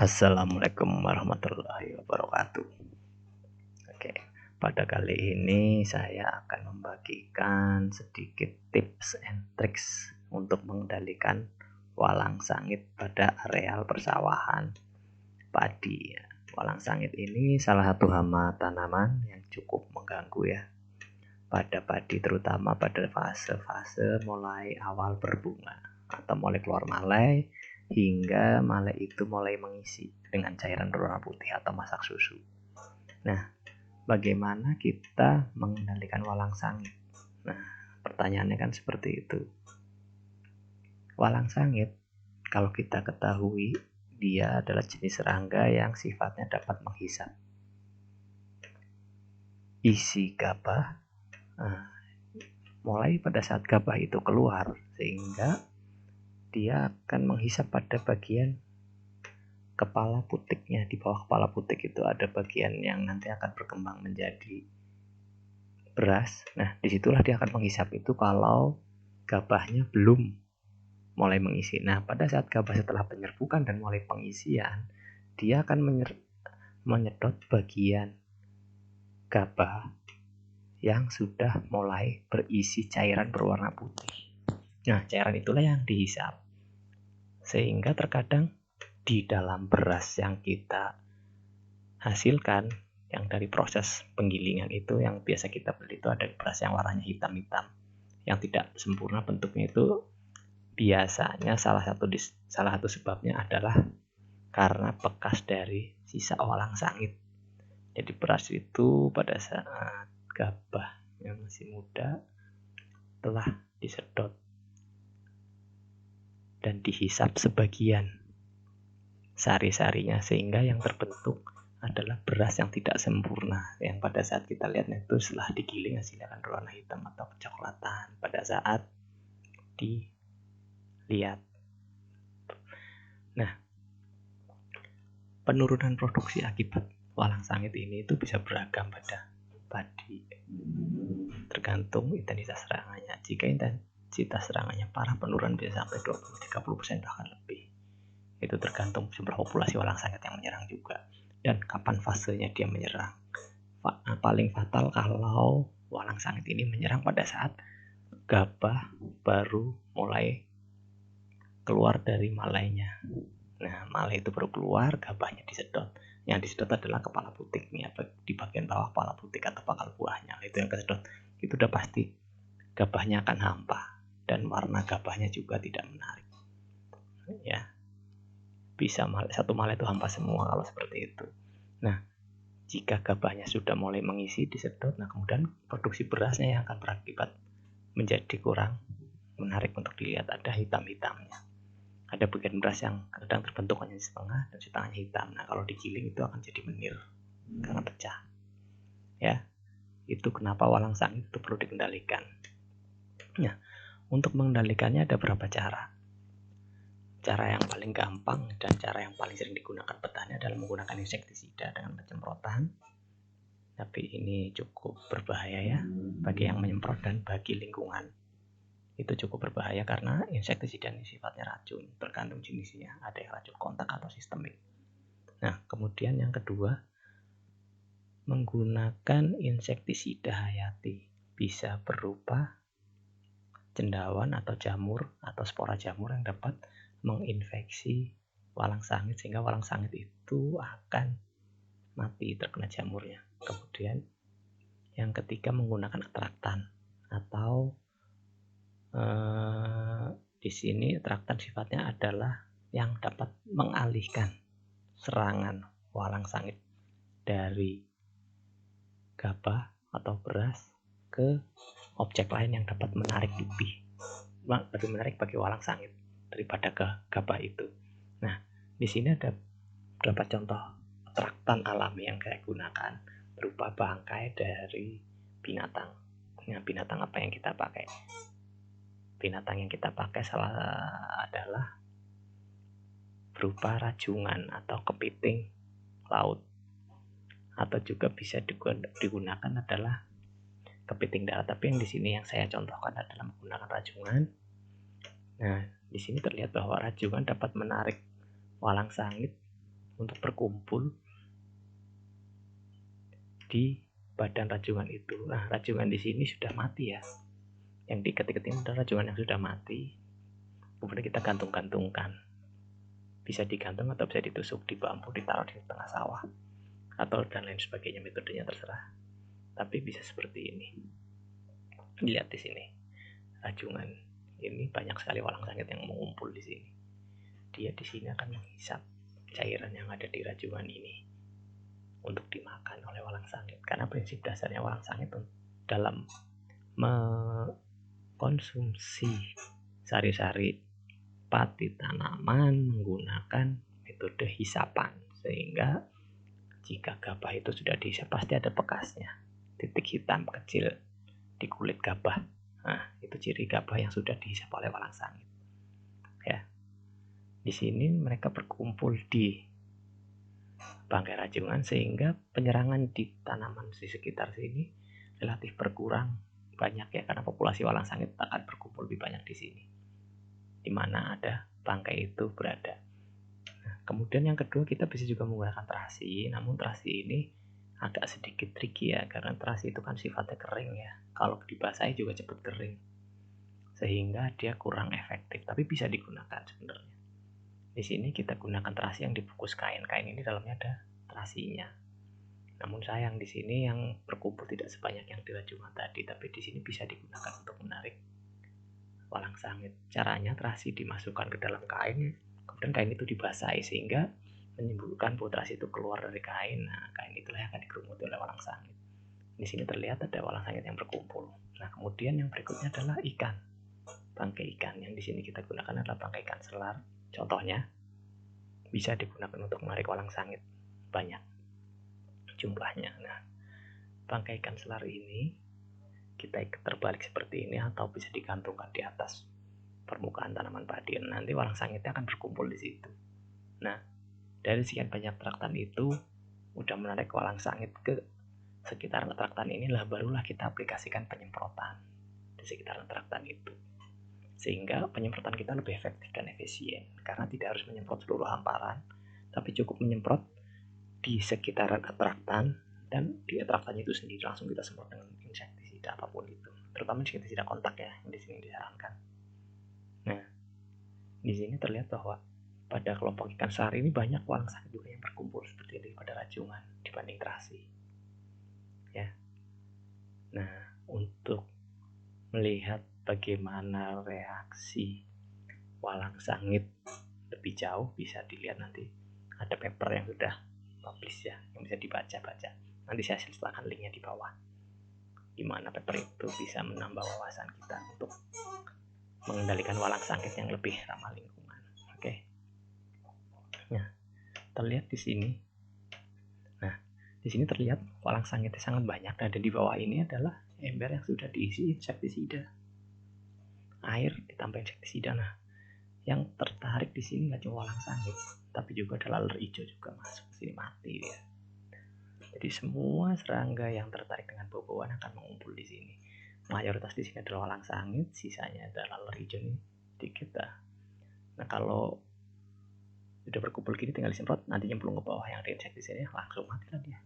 Assalamualaikum warahmatullahi wabarakatuh. Oke, pada kali ini saya akan membagikan sedikit tips and tricks untuk mengendalikan walang sangit pada areal persawahan padi. Walang sangit ini salah satu hama tanaman yang cukup mengganggu ya pada padi, terutama pada fase-fase mulai awal berbunga atau mulai keluar malai hingga malai itu mulai mengisi dengan cairan berwarna putih atau masak susu. Nah, bagaimana kita mengendalikan walang sangit? Nah, pertanyaannya kan seperti itu. Walang sangit, kalau kita ketahui, dia adalah jenis serangga yang sifatnya dapat menghisap isi gabah mulai pada saat gabah itu keluar, sehingga dia akan menghisap pada bagian kepala putiknya. Di bawah kepala putik itu ada bagian yang nanti akan berkembang menjadi beras. Nah, disitulah dia akan menghisap itu kalau gabahnya belum mulai mengisi. Nah, pada saat gabah setelah penyerbukan dan mulai pengisian, dia akan menyedot bagian gabah yang sudah mulai berisi cairan berwarna putih. Nah, cairan itulah yang dihisap. Sehingga terkadang di dalam beras yang kita hasilkan, yang dari proses penggilingan itu, yang biasa kita beli itu ada beras yang warnanya hitam-hitam, yang tidak sempurna bentuknya itu, biasanya salah satu sebabnya adalah karena bekas dari sisa walang sangit. Jadi beras itu pada saat gabah yang masih muda telah disedot dan dihisap sebagian sari-sarinya, sehingga yang terbentuk adalah beras yang tidak sempurna, yang pada saat kita lihat itu setelah digiling hasilnya akan berwarna hitam atau kecoklatan pada saat dilihat. Nah, penurunan produksi akibat walang sangit ini itu bisa beragam pada padi, tergantung intensitas serangannya. Jika intensitas serangannya parah, penurunan bisa sampai 20-30% bahkan lebih. Itu tergantung jumlah populasi walang sangit yang menyerang juga dan kapan fasenya dia menyerang. Paling fatal kalau walang sangit ini menyerang pada saat gabah baru mulai keluar dari malainya. Nah, malai itu baru keluar, gabahnya disedot. Yang disedot adalah kepala putiknya, di bagian bawah kepala putik atau bakal buahnya. Itu yang kesedot. Itu udah pasti gabahnya akan hampa dan warna gabahnya juga tidak menarik. Ya, bisa satu malai itu hampa semua kalau seperti itu. Nah, jika gabahnya sudah mulai mengisi disedot, nah kemudian produksi berasnya yang akan berakibat menjadi kurang menarik untuk dilihat, ada hitam-hitamnya. Ada bagian beras yang kadang terbentuk hanya di setengah dan setengahnya hitam. Nah, kalau digiling itu akan jadi menir karena pecah. Ya, itu kenapa walang sangit itu perlu dikendalikan. Nah, untuk mengendalikannya ada beberapa cara. Cara yang paling gampang dan cara yang paling sering digunakan petani adalah menggunakan insektisida dengan penyemprotan. Tapi ini cukup berbahaya ya bagi yang menyemprot dan bagi lingkungan. Itu cukup berbahaya karena insektisida ini sifatnya racun, tergantung jenisnya, ada yang racun kontak atau sistemik. Nah, kemudian yang kedua, menggunakan insektisida hayati, bisa berupa cendawan atau jamur atau spora jamur yang dapat menginfeksi walang sangit sehingga walang sangit itu akan mati terkena jamurnya. Kemudian yang ketiga, menggunakan atraktan atau di sini atraktan sifatnya adalah yang dapat mengalihkan serangan walang sangit dari gabah atau beras ke objek lain yang dapat menarik lebih menarik bagi walang sangit daripada ke gabah itu. Nah, di sini ada beberapa contoh atraktan alami yang saya gunakan berupa bangkai dari binatang. Nah, binatang apa yang kita pakai? Binatang yang kita pakai adalah berupa rajungan atau kepiting laut, atau juga bisa digunakan adalah kepiting darat. Tapi yang di sini yang saya contohkan adalah menggunakan rajungan. Nah, di sini terlihat bahwa rajungan dapat menarik walang sangit untuk berkumpul di badan rajungan itu. Nah, rajungan di sini sudah mati ya. Yang diikat-ikat ini adalah rajungan yang sudah mati. Kemudian kita gantung-gantungkan. Bisa digantung atau bisa ditusuk di bambu, ditaruh di tengah sawah, atau dan lain sebagainya, metodenya terserah. Tapi bisa seperti ini. Lihat di sini, rajungan ini banyak sekali walang sangit yang mengumpul di sini. Dia di sini akan menghisap cairan yang ada di rajungan ini untuk dimakan oleh walang sangit. Karena prinsip dasarnya walang sangit dalam mengkonsumsi sari-sari pati tanaman menggunakan metode hisapan, sehingga jika gabah itu sudah dihisap pasti ada bekasnya, titik hitam kecil di kulit gabah. Nah, itu ciri gabah yang sudah dihisap oleh walang sangit. Ya, di sini mereka berkumpul di bangkai rajungan sehingga penyerangan di tanaman di sekitar sini relatif berkurang banyak ya, karena populasi walang sangit akan berkumpul lebih banyak di sini, di mana ada bangkai itu berada. Nah, kemudian yang kedua, kita bisa juga menggunakan terasi, namun terasi ini agak sedikit tricky ya, karena terasi itu kan sifatnya kering ya. Kalau dibasahi juga cepat kering, sehingga dia kurang efektif, tapi bisa digunakan sebenarnya. Di sini kita gunakan terasi yang dibungkus kain. Kain ini dalamnya ada terasinya. Namun sayang di sini yang berkumpul tidak sebanyak yang di rajungan tadi, tapi di sini bisa digunakan untuk menarik walang sangit. Caranya, terasi dimasukkan ke dalam kain, kemudian kain itu dibasahi sehingga menimbulkan bau terasi itu keluar dari kain. Nah, kain itulah yang akan dikerumuti oleh walang sangit. Di sini terlihat ada walang sangit yang berkumpul. Nah, kemudian yang berikutnya adalah ikan. Bangkai ikan yang di sini kita gunakan adalah bangkai ikan selar. Contohnya bisa digunakan untuk menarik walang sangit banyak jumlahnya. Nah, bangkai ikan selar ini kita ikat terbalik seperti ini atau bisa digantungkan di atas permukaan tanaman padi. Nanti walang sangitnya akan berkumpul di situ. Nah, dari sekian banyak traktan itu udah menarik walang sangit ke sekitar traktan inilah, barulah kita aplikasikan penyemprotan di sekitar traktan itu, sehingga penyemprotan kita lebih efektif dan efisien karena tidak harus menyemprot seluruh hamparan, tapi cukup menyemprot di sekitaran traktan, dan di traktannya itu sendiri langsung kita semprot dengan insektisida apapun itu, terutama insektisida kontak ya yang di sini disarankan. Nah, di sini terlihat bahwa pada kelompok ikan selar ini banyak walang sangit juga yang berkumpul seperti daripada rajungan dibanding terasi. Ya. Nah, untuk melihat bagaimana reaksi walang sangit lebih jauh bisa dilihat nanti ada paper yang sudah publish ya, yang bisa dibaca-baca. Nanti saya sertakan linknya di bawah, gimana paper itu bisa menambah wawasan kita untuk mengendalikan walang sangit yang lebih ramah lingkungan. Oke. Nah, terlihat di sini. Nah, di sini terlihat walang sangitnya sangat banyak. Dan di bawah ini adalah ember yang sudah diisi insektisida. Air ditambah insektisida. Nah, yang tertarik di sini nggak cuma walang sangit, tapi juga ada laler hijau juga masuk ke sini, mati dia. Jadi semua serangga yang tertarik dengan bau-bauan akan mengumpul di sini. Mayoritas di sini adalah walang sangit, sisanya adalah laler hijau nih dikit dah. Nah, kalau sudah berkumpul gini tinggal disemprot, nanti nyemplung ke bawah yang ada insektisida langsung mati lah dia.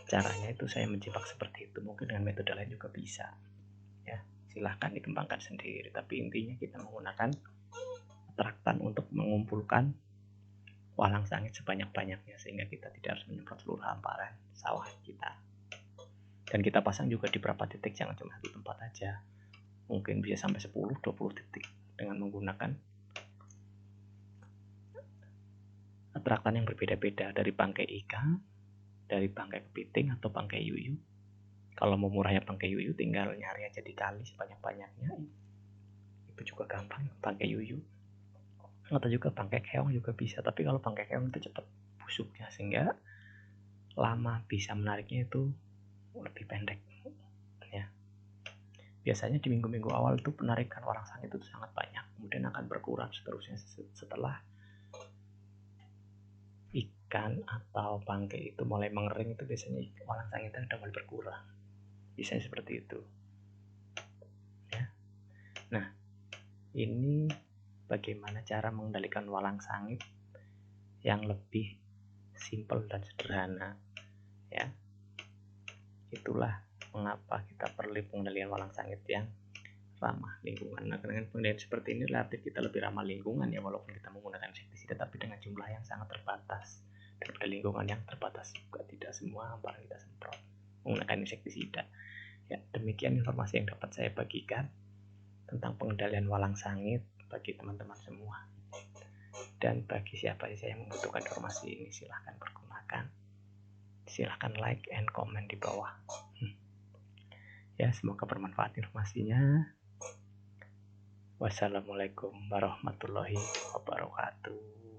Caranya itu saya menjebak seperti itu, mungkin dengan metode lain juga bisa ya, silahkan dikembangkan sendiri, tapi intinya kita menggunakan traktan untuk mengumpulkan walang sangit sebanyak-banyaknya sehingga kita tidak harus menyemprot seluruh hamparan sawah kita. Dan kita pasang juga di beberapa titik, jangan cuma satu tempat aja, mungkin bisa sampai 10-20 titik dengan menggunakan traktan yang berbeda-beda, dari bangkai ikan, dari bangkai kepiting atau bangkai yuyu. Kalau mau murahnya bangkai yuyu tinggal nyari aja di kali sebanyak-banyaknya, itu juga gampang, bangkai yuyu. Atau juga bangkai keong juga bisa, tapi kalau bangkai keong itu cepat busuknya sehingga lama bisa menariknya itu lebih pendek ya. Biasanya di minggu-minggu awal itu penarikan walang sangit itu sangat banyak, kemudian akan berkurang seterusnya setelah ikan atau bangkai itu mulai mengering. Itu biasanya walang sangitnya udah mulai berkurang, biasanya seperti itu ya. Nah, ini bagaimana cara mengendalikan walang sangit yang lebih simpel dan sederhana, ya. Itulah mengapa kita perlu pengendalian walang sangit yang ramah lingkungan. Nah, dengan pengendalian seperti ini relatif kita lebih ramah lingkungan ya, walaupun kita menggunakan insektisida tapi dengan jumlah yang sangat terbatas dan pada lingkungan yang terbatas juga, tidak semua hamparan kita semprot menggunakan insektisida. Ya, demikian informasi yang dapat saya bagikan tentang pengendalian walang sangit bagi teman-teman semua. Dan bagi siapa saja yang membutuhkan informasi ini, silahkan pergunakan. Silahkan like and comment di bawah. Ya, semoga bermanfaat informasinya. Wassalamualaikum warahmatullahi wabarakatuh.